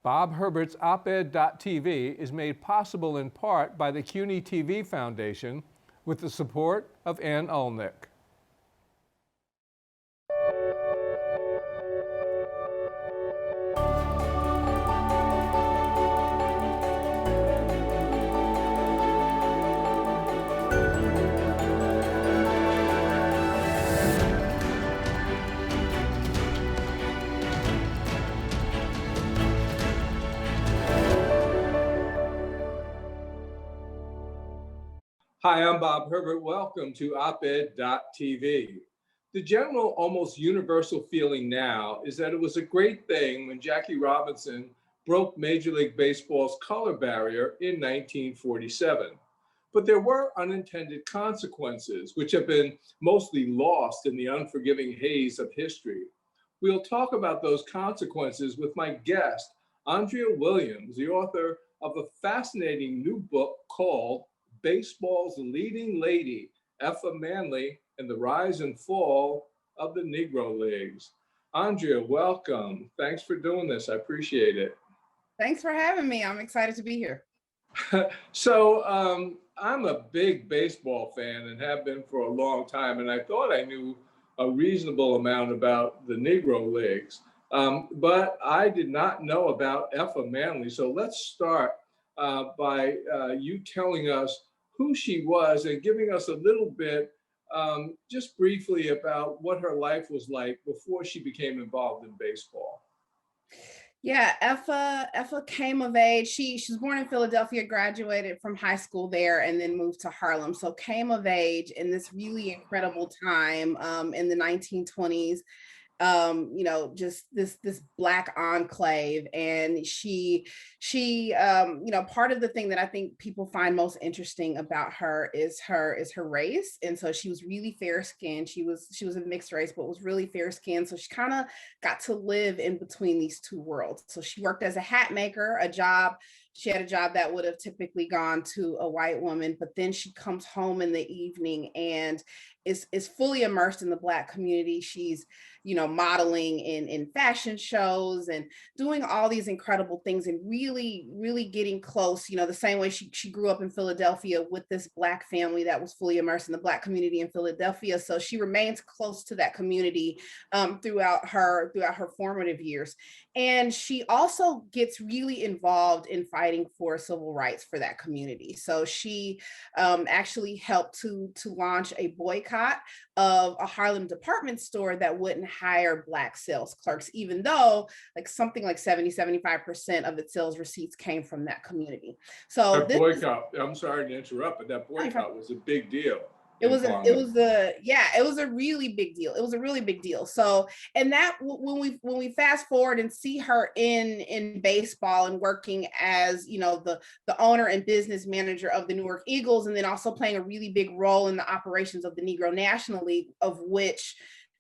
Bob Herbert's OpEd.tv is made possible in part by the CUNY TV Foundation with the support of Ann Ulnick. Hi, I'm Bob Herbert. Welcome to OpEd.tv. The general, almost universal feeling now is that it was a great thing when Jackie Robinson broke Major League Baseball's color barrier in 1947. But there were unintended consequences, which have been mostly lost in the unforgiving haze of history. We'll talk about those consequences with my guest, Andrea Williams, the author of a fascinating new book called Baseball's Leading Lady, Effa Manley, and the Rise and Fall of the Negro Leagues. Andrea, welcome. Thanks for doing this. I appreciate it. Thanks for having me. I'm excited to be here. I'm a big baseball fan and have been for a long time, and I thought I knew a reasonable amount about the Negro Leagues, but I did not know about Effa Manley. So let's start by you telling us who she was and giving us a little bit, just briefly, about what her life was like before she became involved in baseball. Yeah, Effa came of age. She was born in Philadelphia, graduated from high school there, and then moved to Harlem. So came of age in this really incredible time in the 1920s. Just this Black enclave. And she part of the thing that I think people find most interesting about her is her race. And so she was really fair skinned. She was a mixed race, but was really fair skinned. So she kind of got to live in between these two worlds. So she worked as a hat maker, she had a job that would have typically gone to a white woman, but then she comes home in the evening and is fully immersed in the Black community. She's modeling in fashion shows and doing all these incredible things and really getting close, the same way she grew up in Philadelphia with this Black family that was fully immersed in the Black community in Philadelphia. So she remains close to that community throughout her formative years. And she also gets really involved in fighting for civil rights for that community. So she actually helped to launch a boycott of a Harlem department store that wouldn't hire Black sales clerks, even though something like 70-75% of its sales receipts came from that community. So that boycott, I'm sorry to interrupt, but that boycott was a big deal. It was a really big deal. It was a really big deal. So, and that when we fast forward and see her in baseball and working as, the owner and business manager of the Newark Eagles, and then also playing a really big role in the operations of the Negro National League, of which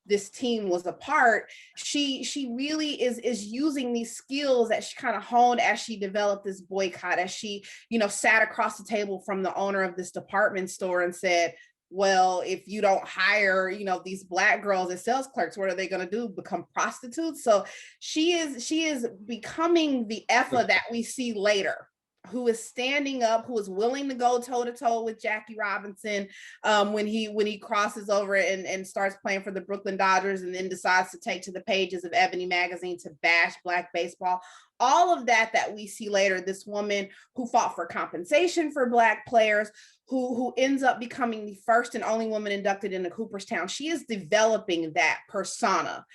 this team was a part, she really is using these skills that she kind of honed as she developed this boycott, as she, sat across the table from the owner of this department store and said, well, if you don't hire, these Black girls as sales clerks, what are they going to do? Become prostitutes? So she is becoming the Effa that we see later, who is standing up, who is willing to go toe to toe with Jackie Robinson when he crosses over and starts playing for the Brooklyn Dodgers, and then decides to take to the pages of Ebony magazine to bash Black baseball. All of that we see later, this woman who fought for compensation for Black players, who ends up becoming the first and only woman inducted into Cooperstown. She is developing that persona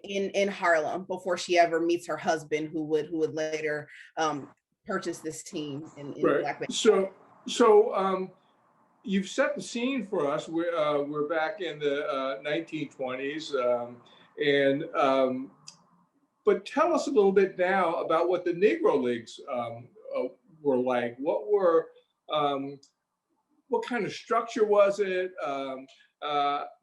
in Harlem before she ever meets her husband, who would later purchase this team in right. Black baseball. So you've set the scene for us. We're back in the 1920s, but tell us a little bit now about what the Negro Leagues were like. What kind of structure was it?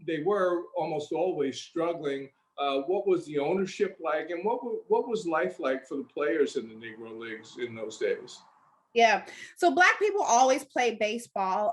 They were almost always struggling. What was the ownership like, and what was life like for the players in the Negro Leagues in those days? Yeah. So Black people always played baseball,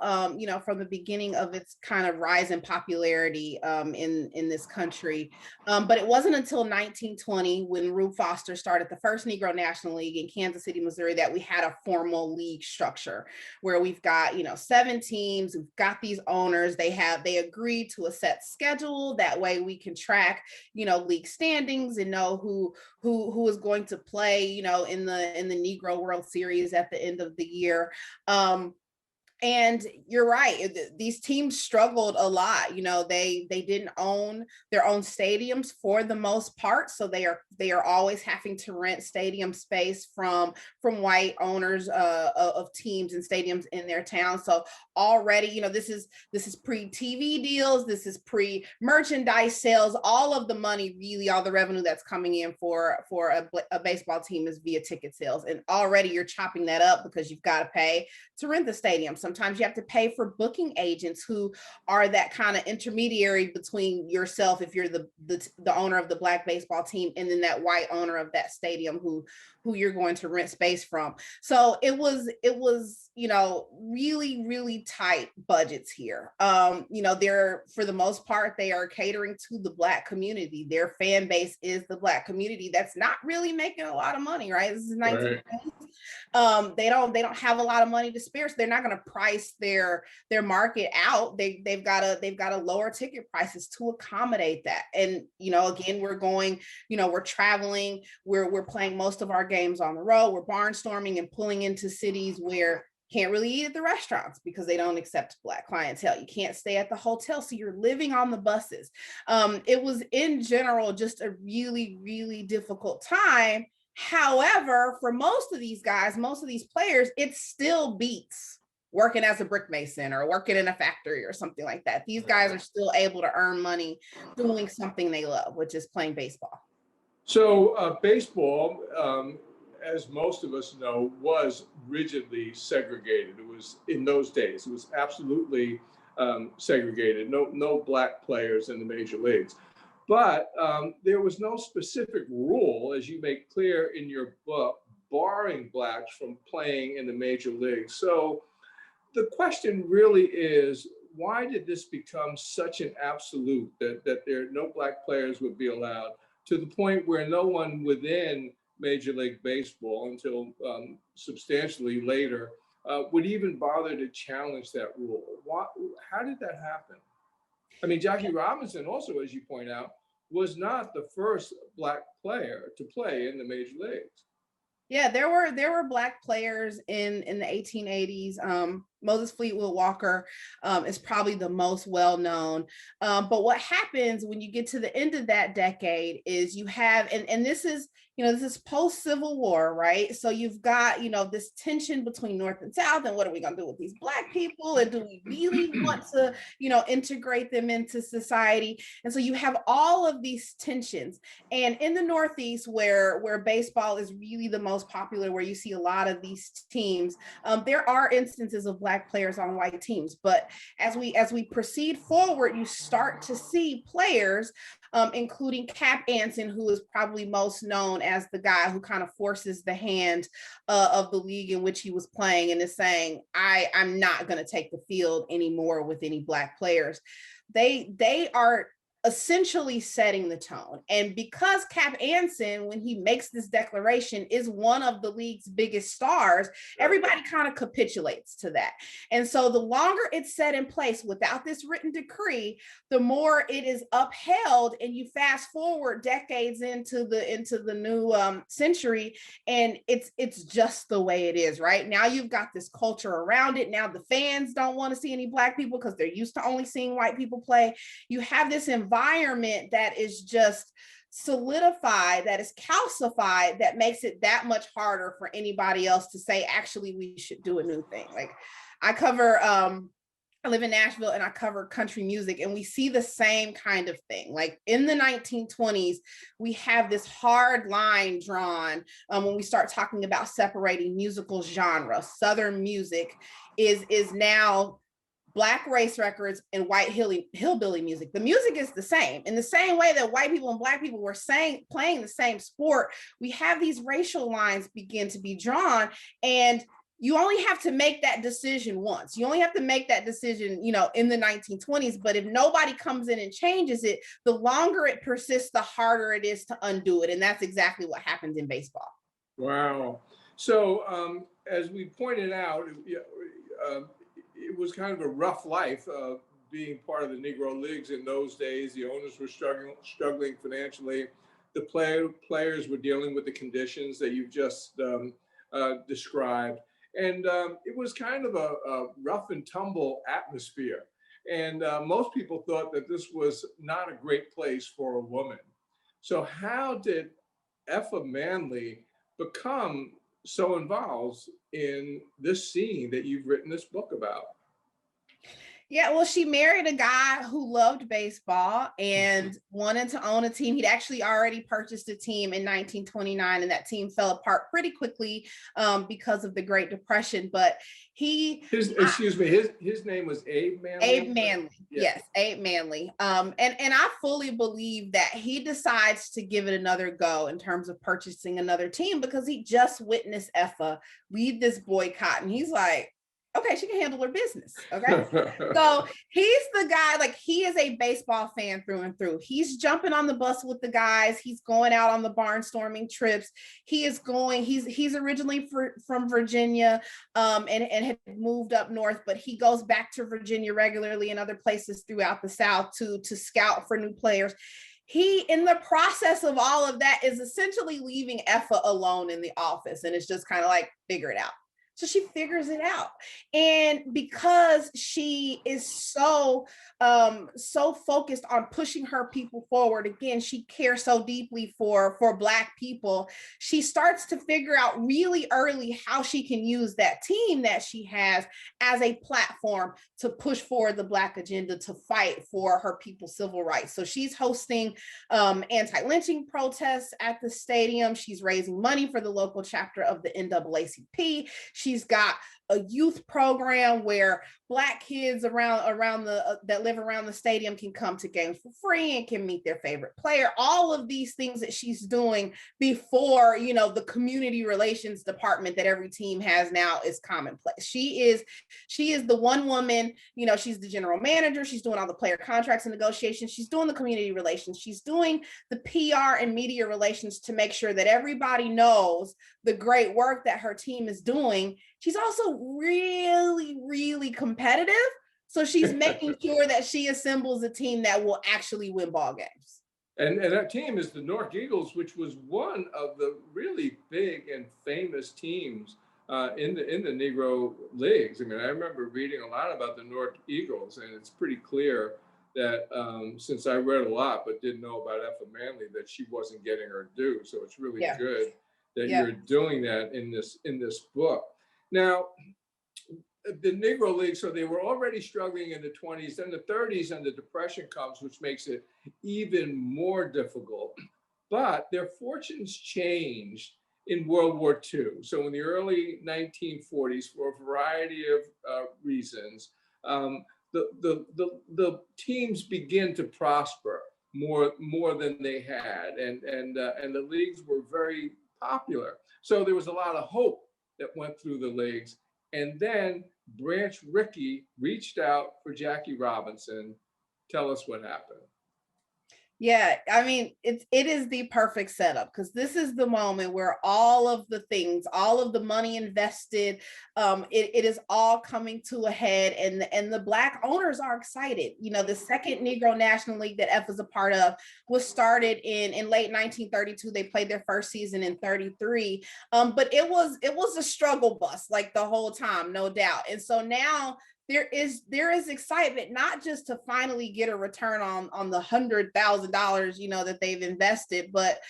from the beginning of its kind of rise in popularity in this country. But it wasn't until 1920 when Rube Foster started the first Negro National League in Kansas City, Missouri, that we had a formal league structure where we've got, 7 teams, we've got these owners, they agreed to a set schedule. That way we can track, league standings and know who is going to play, in the Negro World Series at the end of the year. And you're right, these teams struggled a lot. They didn't own their own stadiums for the most part, so they are always having to rent stadium space from white owners of teams and stadiums in their town. So already, this is pre-TV deals, this is pre-merchandise sales. All of the money, really, all the revenue that's coming in for a baseball team is via ticket sales, and already you're chopping that up because you've got to pay to rent the stadium. Sometimes you have to pay for booking agents who are that kind of intermediary between yourself, if you're the owner of the Black baseball team, and then that white owner of that stadium who you're going to rent space from. So it was really, really tight budgets here. They're, for the most part, they are catering to the Black community. Their fan base is the Black community that's not really making a lot of money, right? This is 1920s. Right. They don't have a lot of money to spare, so they're not going to price their market out. They've got to lower ticket prices to accommodate that. And again, we're traveling, we're playing most of our games on the road, we're barnstorming and pulling into cities where can't really eat at the restaurants because they don't accept Black clientele. You can't stay at the hotel, so you're living on the buses. It was, in general, just a really, really difficult time. However, for most of these guys, most of these players, it still beats working as a brick mason or working in a factory or something like that. These guys are still able to earn money doing something they love, which is playing baseball. So baseball, as most of us know, was rigidly segregated. It was, in those days, it was absolutely segregated. No Black players in the major leagues. But there was no specific rule, as you make clear in your book, barring Blacks from playing in the major leagues. So the question really is, why did this become such an absolute that no Black players would be allowed, to the point where no one within Major League Baseball until substantially later would even bother to challenge that rule? How did that happen? I mean, Jackie Robinson also, as you point out, was not the first Black player to play in the major leagues. Yeah, there were Black players in the 1880s. Moses Fleetwood Walker is probably the most well-known. But what happens when you get to the end of that decade is you have, and this is post-Civil War, right? So you've got, this tension between North and South, and what are we gonna do with these Black people? And do we really want to, integrate them into society? And so you have all of these tensions. And in the Northeast, where baseball is really the most popular, where you see a lot of these teams, there are instances of Black players on white teams. But as we proceed forward, you start to see players, including Cap Anson, who is probably most known as the guy who kind of forces the hand of the league in which he was playing, and is saying, I'm not going to take the field anymore with any Black players. They are essentially setting the tone. And because Cap Anson, when he makes this declaration, is one of the league's biggest stars, everybody kind of capitulates to that. And so the longer it's set in place without this written decree, the more it is upheld. And you fast forward decades into the new century, and it's just the way it is. Right now, you've got this culture around it. Now the fans don't want to see any Black people because they're used to only seeing white people play. You have this environment that is just solidified, that is calcified, that makes it that much harder for anybody else to say, actually, we should do a new thing. Like, I live in Nashville and I cover country music, and we see the same kind of thing. Like in the 1920s, we have this hard line drawn when we start talking about separating musical genre. Southern music is now Black race records and white hillbilly music. The music is the same. In the same way that white people and Black people were playing the same sport, we have these racial lines begin to be drawn. And you only have to make that decision once. You only have to make that decision, in the 1920s. But if nobody comes in and changes it, the longer it persists, the harder it is to undo it. And that's exactly what happens in baseball. Wow. So, as we pointed out, it was kind of a rough life being part of the Negro Leagues in those days. The owners were struggling financially. The players were dealing with the conditions that you've just described. And it was kind of a rough and tumble atmosphere. And most people thought that this was not a great place for a woman. So how did Effa Manley become so involved in this scene that you've written this book about? Yeah, well, she married a guy who loved baseball and wanted to own a team. He'd actually already purchased a team in 1929, and that team fell apart pretty quickly because of the Great Depression. But excuse me, his name was Abe Manley. Abe Manley, yeah. Yes, Abe Manley. And I fully believe that he decides to give it another go in terms of purchasing another team because he just witnessed Effa lead this boycott, and he's like, okay, she can handle her business. Okay. So he's the guy, like he is a baseball fan through and through. He's jumping on the bus with the guys. He's going out on the barnstorming trips. He's originally from Virginia and had moved up north, but he goes back to Virginia regularly and other places throughout the South to scout for new players. He, in the process of all of that, is essentially leaving Effa alone in the office. And it's just kind of like, figure it out. So she figures it out. And because she is so focused on pushing her people forward, again, she cares so deeply for Black people, she starts to figure out really early how she can use that team that she has as a platform to push forward the Black agenda, to fight for her people's civil rights. So she's hosting anti-lynching protests at the stadium. She's raising money for the local chapter of the NAACP. She's got a youth program where Black kids that live around the stadium can come to games for free and can meet their favorite player. All of these things that she's doing before, the community relations department that every team has now is commonplace. She is the one woman, she's the general manager. She's doing all the player contracts and negotiations. She's doing the community relations. She's doing the PR and media relations to make sure that everybody knows the great work that her team is doing. She's also really, really competitive. So she's making sure that she assembles a team that will actually win ball games. And that team is the Newark Eagles, which was one of the really big and famous teams in the Negro Leagues. I mean, I remember reading a lot about the Newark Eagles, and it's pretty clear that since I read a lot but didn't know about Effa Manley, that she wasn't getting her due. So it's really good that you're doing that in this book. Now, the Negro League, so they were already struggling in the 20s, then the 30s, and the Depression comes, which makes it even more difficult. But their fortunes changed in World War II. So in the early 1940s, for a variety of reasons, the teams begin to prosper more than they had, and the leagues were very popular. So there was a lot of hope that went through the leagues. And then Branch Rickey reached out for Jackie Robinson. Tell us what happened. Yeah, I mean, it is the perfect setup because this is the moment where all of the things, all of the money invested, it is all coming to a head, and the Black owners are excited. The second Negro National League that F is a part of was started in late 1932. They played their first season in 33, but it was a struggle bus like the whole time, no doubt. And so now there is excitement, not just to finally get a return on the $100,000, that they've invested, but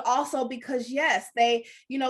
also because yes, they,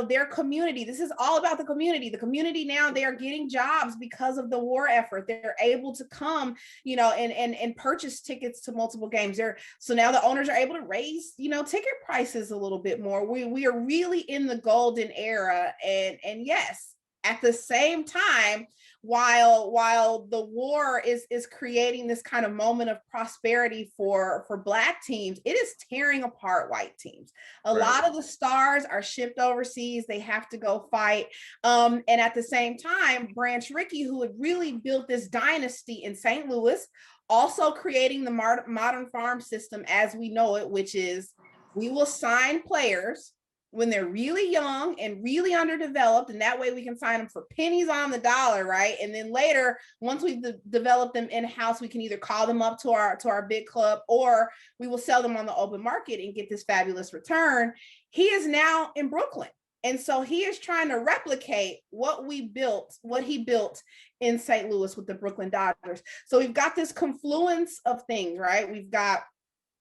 their community, this is all about the community now, they are getting jobs because of the war effort. They're able to come, and purchase tickets to multiple games. So now the owners are able to raise, ticket prices a little bit more. We are really in the golden era. And yes, at the same time, while the war is creating this kind of moment of prosperity for Black teams, it is tearing apart white teams. A lot of the stars are shipped overseas. They have to go fight. And at the same time, Branch Rickey, who had really built this dynasty in St. Louis, also creating the modern farm system as we know it, which is we will sign players when they're really young and really underdeveloped, and that way we can sign them for pennies on the dollar, right? And then later, once we've developed them in-house, we can either call them up to our big club, or we will sell them on the open market and get this fabulous return. He is now in Brooklyn. And so he is trying to replicate what he built in St. Louis with the Brooklyn Dodgers. So we've got this confluence of things, right? We've got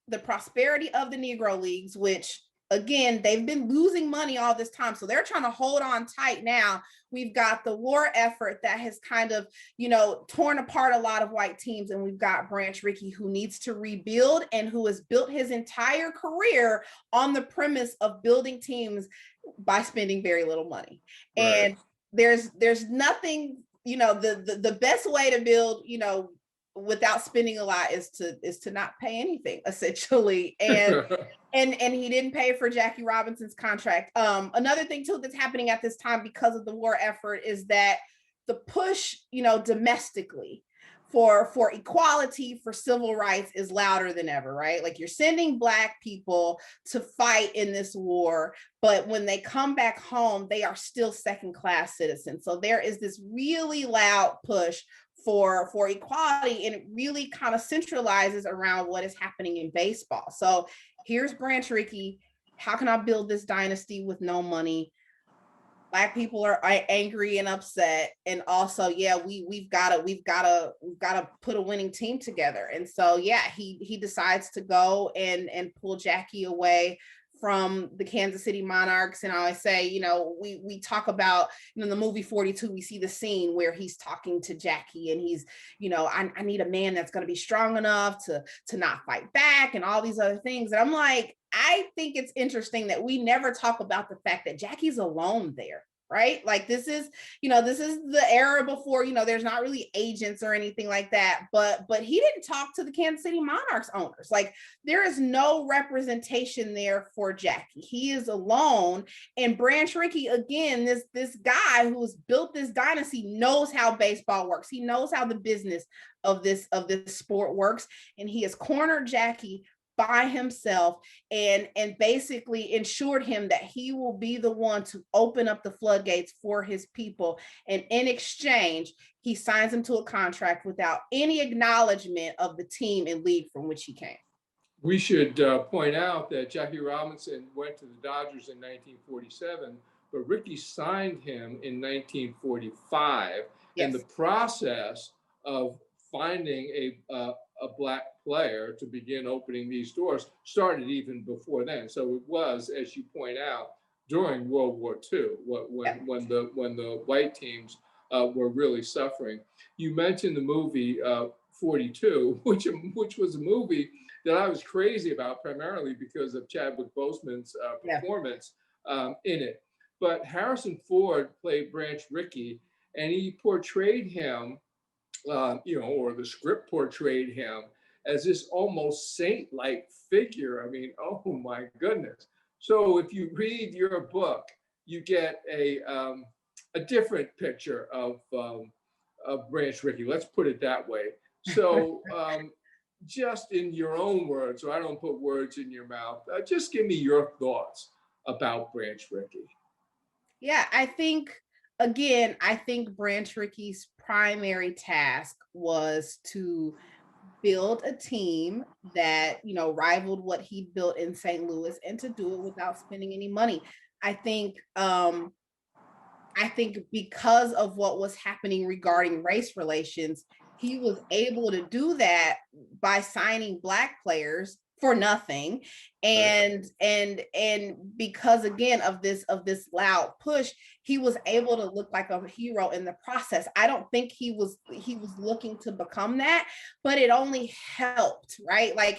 the prosperity of the Negro Leagues, which again, they've been losing money all this time. So they're trying to hold on tight now. We've got the war effort that has kind of, torn apart a lot of white teams. And we've got Branch Rickey, who needs to rebuild and who has built his entire career on the premise of building teams by spending very little money. Right. And there's nothing, the best way to build, without spending a lot is to not pay anything, essentially. And and he didn't pay for Jackie Robinson's contract. Another thing too that's happening at this time because of the war effort is that the push, domestically for equality, for civil rights is louder than ever, right? Like you're sending Black people to fight in this war, but when they come back home, they are still second-class citizens. So there is this really loud push for equality, and it really kind of centralizes around what is happening in baseball. So here's Branch Rickey. How can I build this dynasty with no money? Black people are angry and upset, and also, we've got to put a winning team together. And so, he decides to go and pull Jackie away from the Kansas City Monarchs. And I always say, we talk about, in the movie 42, we see the scene where he's talking to Jackie and he's, I need a man that's going to be strong enough to not fight back and all these other things. And I'm like, I think it's interesting that we never talk about the fact that Jackie's alone there. Right? Like this is the era before, there's not really agents or anything like that, but he didn't talk to the Kansas City Monarchs owners. Like there is no representation there for Jackie. He is alone. And Branch Rickey, again, this guy who has built this dynasty knows how baseball works. He knows how the business of this sport works. And he has cornered Jackie by himself and basically ensured him that he will be the one to open up the floodgates for his people. And in exchange, he signs him to a contract without any acknowledgement of the team and league from which he came. We should point out that Jackie Robinson went to the Dodgers in 1947, but Rickey signed him in 1945. Yes. And the process of finding a Black player to begin opening these doors started even before then. So it was, as you point out, during World War II, when the white teams were really suffering. You mentioned the movie 42, which was a movie that I was crazy about, primarily because of Chadwick Boseman's performance in it. But Harrison Ford played Branch Rickey, and he portrayed him, or the script portrayed him as this almost saint-like figure. I mean, oh my goodness. So if you read your book, you get a different picture of Branch Rickey. Let's put it that way. So just in your own words, so I don't put words in your mouth, just give me your thoughts about Branch Rickey. Yeah, I think Branch Rickey's primary task was to build a team that, rivaled what he built in St. Louis, and to do it without spending any money. I think because of what was happening regarding race relations, he was able to do that by signing Black players for nothing. And because again of this loud push, he was able to look like a hero in the process. I don't think he was looking to become that, but it only helped, right? Like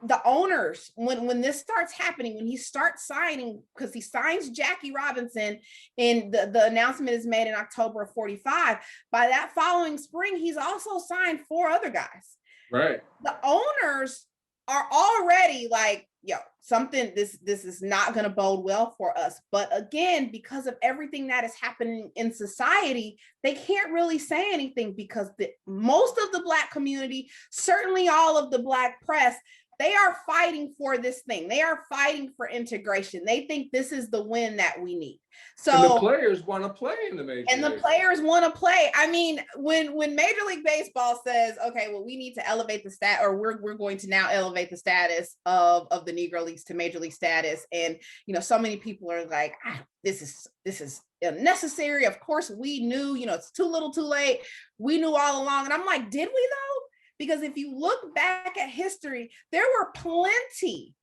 the owners, when this starts happening, when he starts signing, because he signs Jackie Robinson and the announcement is made in October of 45, by that following spring, he's also signed 4 other guys. Right. The owners are already like, yo, something, this is not going to bode well for us. But again, because of everything that is happening in society, they can't really say anything, because most of the Black community, certainly all of the Black press, they are fighting for this thing. They are fighting for integration. They think this is the win that we need. So, and the players want to play in the major and the league. players want to play. I mean, when Major League Baseball says, okay, well, we need to elevate the stat, or we're going to now elevate the status of the Negro Leagues to major league status. And, so many people are like, this is unnecessary. Of course, we knew, it's too little too late. We knew all along. And I'm like, did we though? Because if you look back at history, there were plenty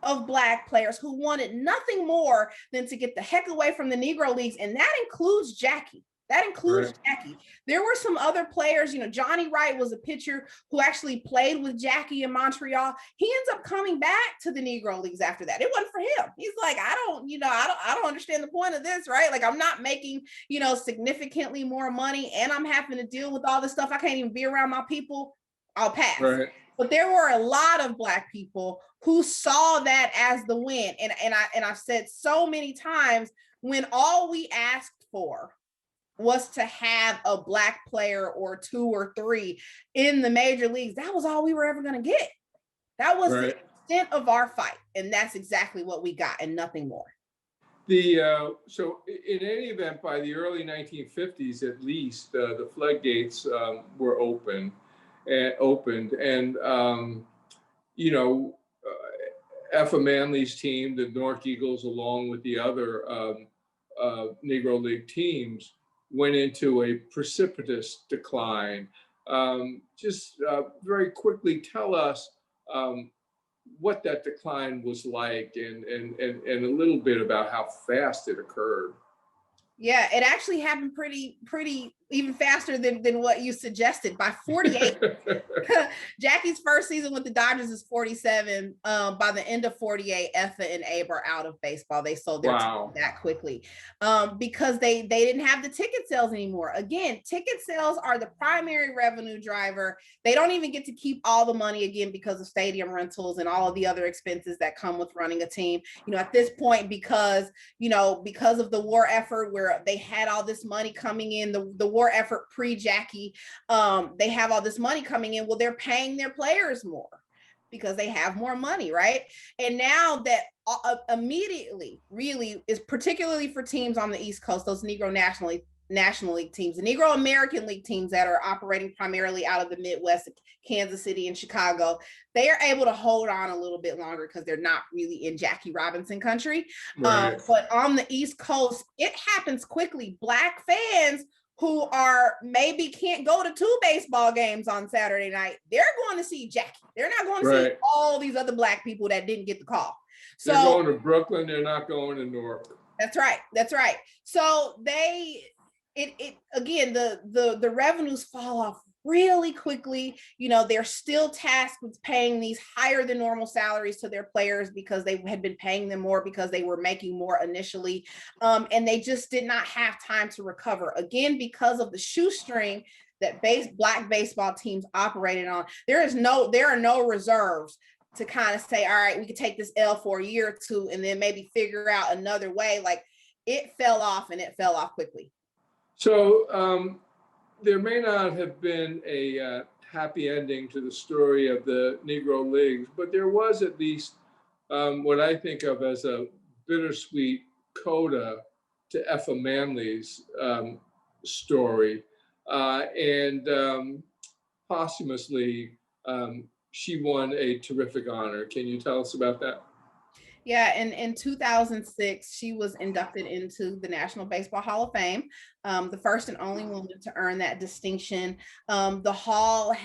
of Black players who wanted nothing more than to get the heck away from the Negro Leagues. And that includes Jackie. Jackie. There were some other players, Johnny Wright was a pitcher who actually played with Jackie in Montreal. He ends up coming back to the Negro Leagues after that. It wasn't for him. He's like, I don't understand the point of this, right? Like, I'm not making, significantly more money, and I'm having to deal with all this stuff. I can't even be around my people. I'll pass. Right. But there were a lot of Black people who saw that as the win. And I've said so many times, when all we asked for was to have a Black player or 2 or 3 in the major leagues, that was all we were ever going to get. That was the extent of our fight. And that's exactly what we got, and nothing more. So in any event, by the early 1950s, at least, the floodgates were opened. And Effa Manley's team, the Newark Eagles, along with the other Negro League teams, went into a precipitous decline. Just very quickly tell us what that decline was like, and a little bit about how fast it occurred. Yeah, it actually happened pretty even faster than what you suggested. By 48, Jackie's first season with the Dodgers is 47. By the end of 48, Effa and Abe are out of baseball. They sold their team that quickly because they didn't have the ticket sales anymore. Again, ticket sales are the primary revenue driver. They don't even get to keep all the money, again, because of stadium rentals and all of the other expenses that come with running a team. At this point, because of the war effort, where they had all this money coming in, the war effort pre-Jackie, they have all this money coming in. Well, they're paying their players more because they have more money, right? And now that immediately really is, particularly for teams on the East Coast, those Negro National League teams, the Negro American League teams that are operating primarily out of the Midwest, Kansas City and Chicago, they are able to hold on a little bit longer because they're not really in Jackie Robinson country. Right. But on the East Coast, it happens quickly. Black fans who maybe can't go to 2 baseball games on Saturday night, they're going to see Jackie. They're not going to see all these other Black people that didn't get the call. So they're going to Brooklyn. They're not going to Newark. That's right. So again, the revenues fall off really quickly. They're still tasked with paying these higher than normal salaries to their players because they had been paying them more because they were making more initially. And they just did not have time to recover. Again, because of the shoestring that Black baseball teams operated on, there are no reserves to kind of say, all right, we could take this L for a year or 2 and then maybe figure out another way. Like, it fell off, and it fell off quickly. So there may not have been a happy ending to the story of the Negro Leagues, but there was at least what I think of as a bittersweet coda to Effa Manley's story. And posthumously, she won a terrific honor. Can you tell us about that? Yeah, in 2006, she was inducted into the National Baseball Hall of Fame, the first and only woman to earn that distinction. The Hall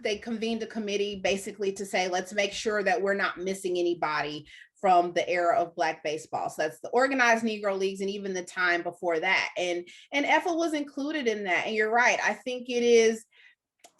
they convened a committee basically to say, let's make sure that we're not missing anybody from the era of Black baseball. So that's the organized Negro Leagues and even the time before that. And Effa was included in that. And you're right. I think it is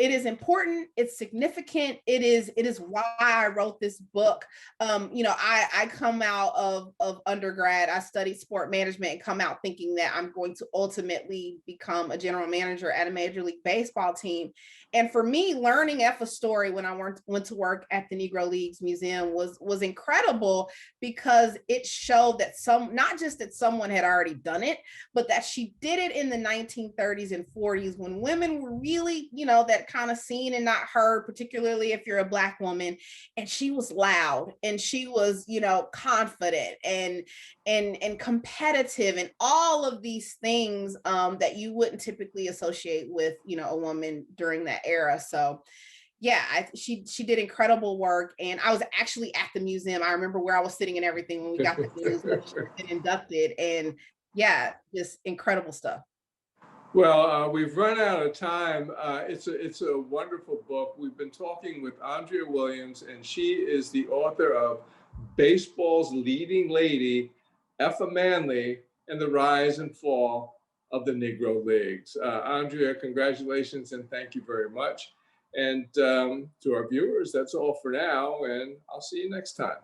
it is important, it's significant, it is why I wrote this book. You know, I come out of undergrad, I studied sport management and come out thinking that I'm going to ultimately become a general manager at a Major League Baseball team. And for me, learning Effa's story when I went to work at the Negro Leagues Museum was incredible, because it showed that not just that someone had already done it, but that she did it in the 1930s and 40s when women were really, you know, that kind of seen and not heard, particularly if you're a Black woman. And she was loud, and she was, you know, confident and competitive, and all of these things that you wouldn't typically associate with, you know, a woman during that era. So yeah, she did incredible work, and I was actually at the museum. I remember where I was sitting and everything when we got the news that she'd been inducted, and yeah, just incredible stuff. Well, we've run out of time. It's a wonderful book. We've been talking with Andrea Williams, and she is the author of Baseball's Leading Lady, Effa Manley, and the Rise and Fall of the Negro Leagues. Andrea, congratulations and thank you very much. And to our viewers, that's all for now, and I'll see you next time.